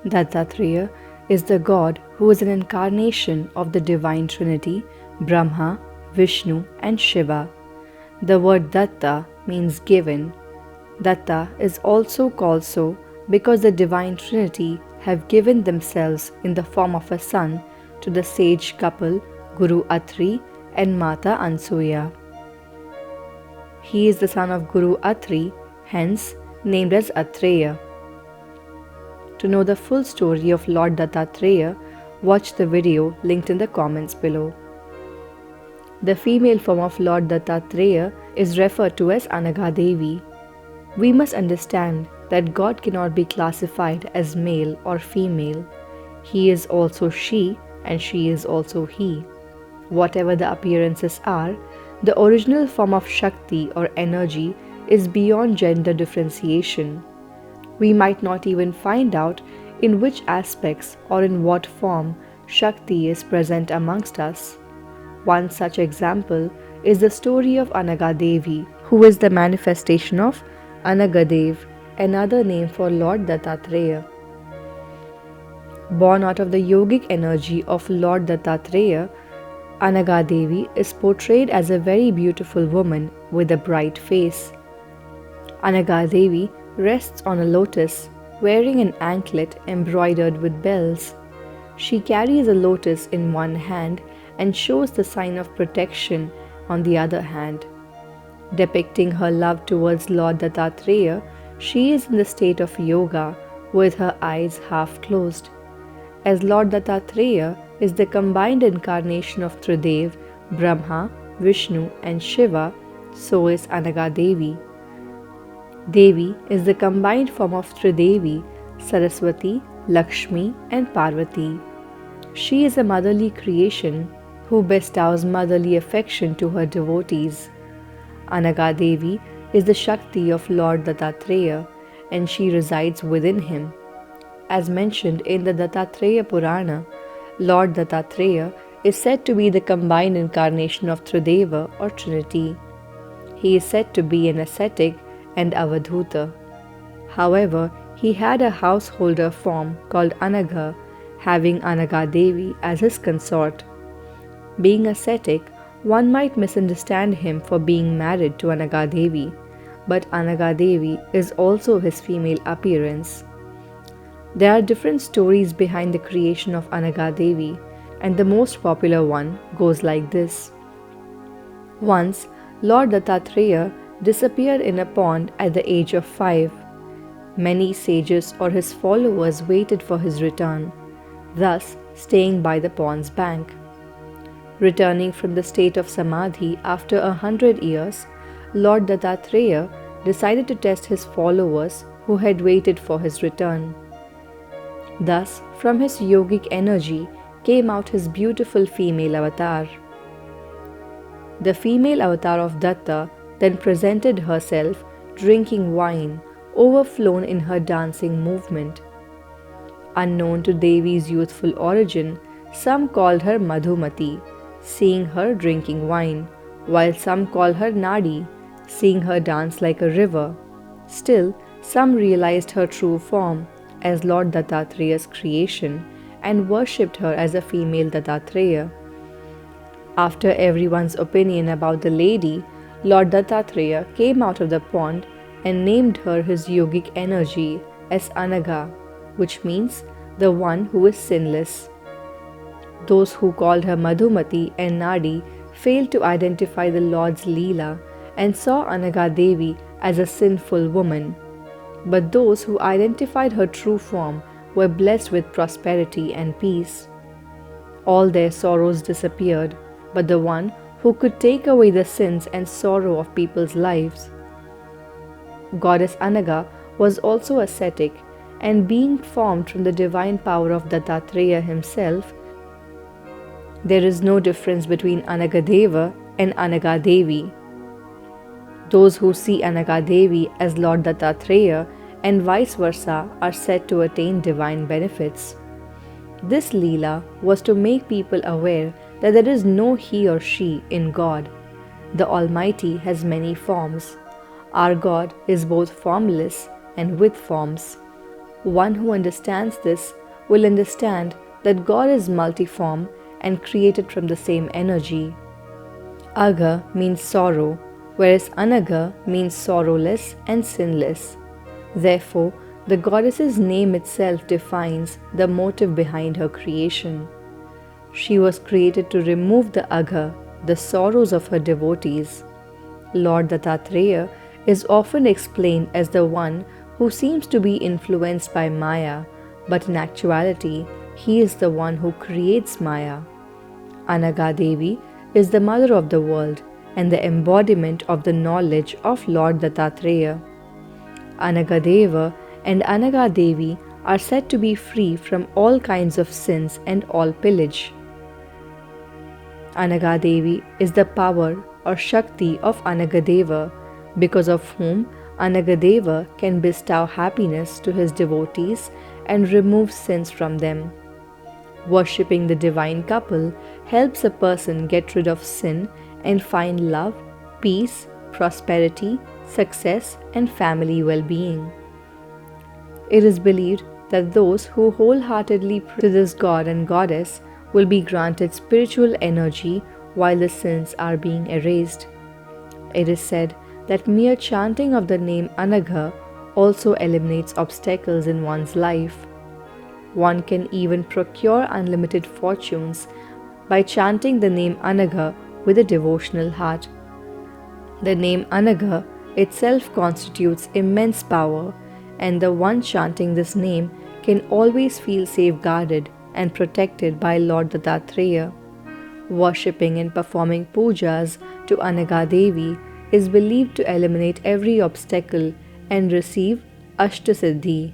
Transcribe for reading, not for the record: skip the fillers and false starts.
Dattatreya is the god who is an incarnation of the Divine Trinity Brahma, Vishnu and Shiva. The word Datta means given. Datta is also called so because the Divine Trinity have given themselves in the form of a son to the sage couple Guru Atri and Mata Anusuya. He is the son of Guru Atri, hence named as Atreya. To know the full story of Lord Dattatreya, watch the video linked in the comments below. The female form of Lord Dattatreya is referred to as Anagha Devi. We must understand that God cannot be classified as male or female. He is also she and she is also he. Whatever the appearances are, the original form of Shakti or energy is beyond gender differentiation. We might not even find out in which aspects or in what form Shakti is present amongst us. One such example is the story of Anagha Devi, who is the manifestation of Anagha Deva, another name for Lord Dattatreya. Born out of the yogic energy of Lord Dattatreya, Anagha Devi is portrayed as a very beautiful woman with a bright face. Anagha Devi rests on a lotus, wearing an anklet embroidered with bells. She carries a lotus in one hand and shows the sign of protection on the other hand. Depicting her love towards Lord Dattatreya, she is in the state of yoga with her eyes half closed. As Lord Dattatreya is the combined incarnation of Tridev, Brahma, Vishnu and Shiva, so is Anagha Devi. Devi is the combined form of Tridevi, Saraswati, Lakshmi and Parvati. She is a motherly creation who bestows motherly affection to her devotees. Anagha Devi is the Shakti of Lord Dattatreya and she resides within him. As mentioned in the Dattatreya Purana, Lord Dattatreya is said to be the combined incarnation of Trideva or Trinity. He is said to be an ascetic and avadhuta. However, he had a householder form called Anagha, having Anagha Devi as his consort. Being ascetic, one might misunderstand him for being married to Anagha Devi, but Anagha Devi is also his female appearance. There are different stories behind the creation of Anagha Devi, and the most popular one goes like this. Once, Lord Dattatreya disappeared in a pond at the age of 5. Many sages or his followers waited for his return, thus staying by the pond's bank. Returning from the state of Samadhi after 100 years, Lord Dattatreya decided to test his followers who had waited for his return. Thus, from his yogic energy came out his beautiful female avatar. The female avatar of Datta then presented herself drinking wine, overflown in her dancing movement. Unknown to Devi's youthful origin, some called her Madhumati, seeing her drinking wine, while some call her Nadi, seeing her dance like a river. Still, some realized her true form as Lord Dattatreya's creation and worshipped her as a female Dattatreya. After everyone's opinion about the lady, Lord Dattatreya came out of the pond and named her his yogic energy as Anagha, which means the one who is sinless. Those who called her Madhumati and Nadi failed to identify the Lord's Leela and saw Anagha Devi as a sinful woman. But those who identified her true form were blessed with prosperity and peace. All their sorrows disappeared, but the one who could take away the sins and sorrow of people's lives. Goddess Anagha was also ascetic, and being formed from the divine power of Dattatreya himself, there is no difference between Anagha Deva and Anagha Devi. Those who see Anagha Devi as Lord Dattatreya and vice versa are said to attain divine benefits. This Leela was to make people aware that there is no he or she in God. The Almighty has many forms. Our God is both formless and with forms. One who understands this will understand that God is multiform and created from the same energy. Agha means sorrow, whereas Anagha means sorrowless and sinless. Therefore, the goddess's name itself defines the motive behind her creation. She was created to remove the Agha, the sorrows of her devotees. Lord Dattatreya is often explained as the one who seems to be influenced by Maya, but in actuality, he is the one who creates Maya. Anagha Devi is the mother of the world and the embodiment of the knowledge of Lord Dattatreya. Anagha Deva and Anagha Devi are said to be free from all kinds of sins and all pillage. Anagha Devi is the power or Shakti of Anagha Deva, because of whom Anagha Deva can bestow happiness to his devotees and remove sins from them. Worshipping the divine couple helps a person get rid of sin and find love, peace, prosperity, success, and family well-being. It is believed that those who wholeheartedly pray to this god and goddess will be granted spiritual energy while the sins are being erased. It is said that mere chanting of the name Anagha also eliminates obstacles in one's life. One can even procure unlimited fortunes by chanting the name Anagha with a devotional heart. The name Anagha itself constitutes immense power, and the one chanting this name can always feel safeguarded and protected by Lord Dattatreya. Worshipping and performing pujas to Anagha Devi is believed to eliminate every obstacle and receive Ashtasiddhi,